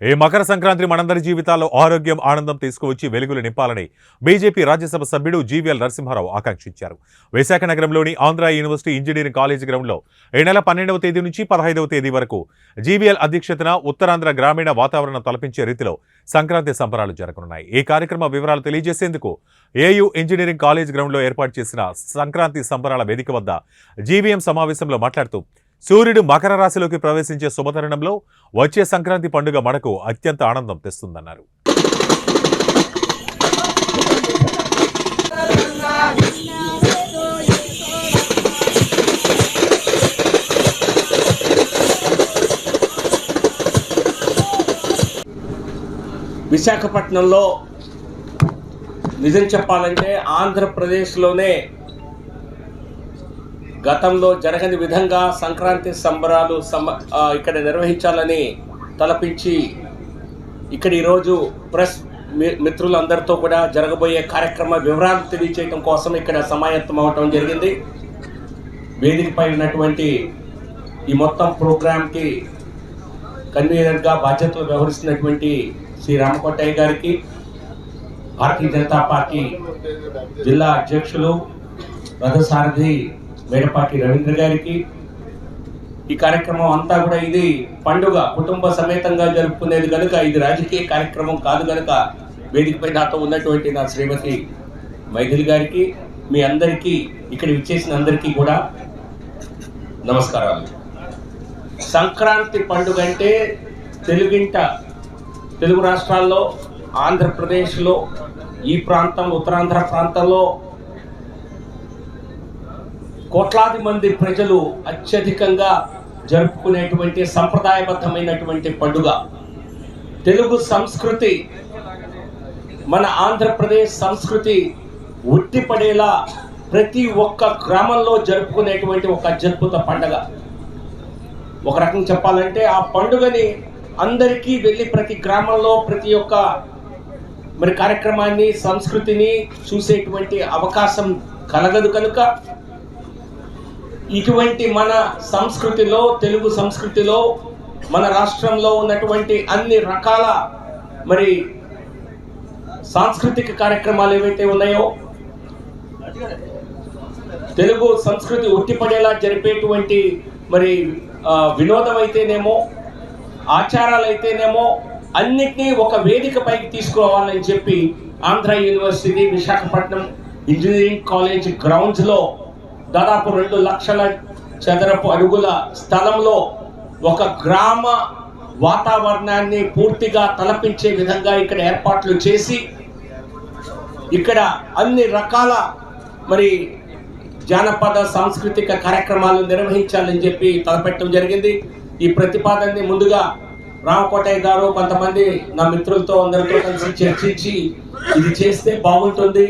ఈ మకర సంక్రాంతి మనందరి జీవితాల్లో ఆరోగ్యం ఆనందం తీసుకువచ్చి వెలుగులు నింపాలని బీజేపీ రాజ్యసభ సభ్యుడు జీవీఎల్ నరసింహారావు ఆకాంక్షించారు. విశాఖ నగరంలోని ఆంధ్ర యూనివర్సిటీ ఇంజనీరింగ్ కాలేజ్ గ్రౌండ్లో ఈ నెల 12వ తేదీ నుంచి 15వ తేదీ వరకు జీవీఎల్ అధ్యక్షతన ఉత్తరాంధ్ర గ్రామీణ వాతావరణం తలపించే రీతిలో సంక్రాంతి సంబరాలు జరగనున్నాయి. ఈ కార్యక్రమ వివరాలు తెలియజేసేందుకు ఏయూ ఇంజనీరింగ్ కాలేజ్ గ్రౌండ్లో ఏర్పాటు చేసిన సంక్రాంతి సంబరాల వేదిక వద్ద జీవీఎం సమావేశంలో మాట్లాడుతూ సూర్యుడు మకర రాశిలోకి ప్రవేశించే శుభతరుణంలో వచ్చే సంక్రాంతి పండుగ మనకు అత్యంత ఆనందం తెస్తుందన్నారు. విశాఖపట్నంలో నిజం చెప్పాలంటే ఆంధ్రప్రదేశ్లోనే గతంలో జరగని విధంగా సంక్రాంతి సంబరాలు ఇక్కడ నిర్వహించాలని తలపించి ఇక్కడ ఈరోజు ప్రెస్ మిత్రులందరితో కూడా జరగబోయే కార్యక్రమ వివరాలు తెలియచేయడం కోసం ఇక్కడ సమాయత్తం అవటం జరిగింది. వేదికపై ఉన్నటువంటి ఈ మొత్తం ప్రోగ్రాంకి కన్వీనర్గా బాధ్యతలు వ్యవహరిస్తున్నటువంటి శ్రీ రామకోటయ్య గారికి, భారతీయ జనతా పార్టీ జిల్లా అధ్యక్షులు రథసారథి మేడపాటి రవీంద్ర గారికి, ఈ కార్యక్రమం అంతా కూడా ఇది పండుగ కుటుంబ సమేతంగా జరుపుకునేది కనుక ఇది రాజకీయ కార్యక్రమం కాదు కనుక వేదికపై నాతో ఉన్నటువంటి నా శ్రీమతి మైథిలి గారికి, మీ అందరికీ ఇక్కడ విచ్చేసిన అందరికీ కూడా నమస్కారాలు. సంక్రాంతి పండుగ అంటే తెలుగు రాష్ట్రాల్లో, ఆంధ్రప్రదేశ్లో, ఈ ప్రాంతం ఉత్తరాంధ్ర ప్రాంతంలో కోట్లాది మంది ప్రజలు అత్యధికంగా జరుపుకునేటువంటి సంప్రదాయబద్ధమైనటువంటి పండుగ. తెలుగు సంస్కృతి, మన ఆంధ్రప్రదేశ్ సంస్కృతి ఉట్టిపడేలా ప్రతి ఒక్క గ్రామంలో జరుపుకునేటువంటి ఒక అత్యద్భుత పండుగ. ఒక రకంగా చెప్పాలంటే ఆ పండుగని అందరికీ వెళ్ళి ప్రతి గ్రామంలో ప్రతి ఒక్క కార్యక్రమాన్ని, సంస్కృతిని చూసేటువంటి అవకాశం కలగదు కనుక ఇటువంటి మన సంస్కృతిలో, తెలుగు సంస్కృతిలో, మన రాష్ట్రంలో ఉన్నటువంటి అన్ని రకాల సాంస్కృతిక కార్యక్రమాలు ఏవైతే ఉన్నాయో, తెలుగు సంస్కృతి ఉట్టిపడేలా జరిపేటువంటి వినోదం అయితేనేమో, ఆచారాలు అయితేనేమో అన్నిటినీ ఒక వేదిక పైకి తీసుకురావాలని చెప్పి Andhra university Visakhapatnam engineering college గ్రౌండ్స్లో దాదాపు 2 లక్షల చదరపు అడుగుల స్థలంలో ఒక గ్రామ వాతావరణాన్ని పూర్తిగా తలపించే విధంగా ఇక్కడ ఏర్పాట్లు చేసి ఇక్కడ అన్ని రకాల జానపద సాంస్కృతిక కార్యక్రమాలు నిర్వహించాలని చెప్పి తలపెట్టడం జరిగింది. ఈ ప్రతిపాదనని ముందుగా రామకోటయ్య గారు కొంతమంది నా మిత్రులతో అందరితో కలిసి చర్చించి ఇది చేస్తే బాగుంటుంది,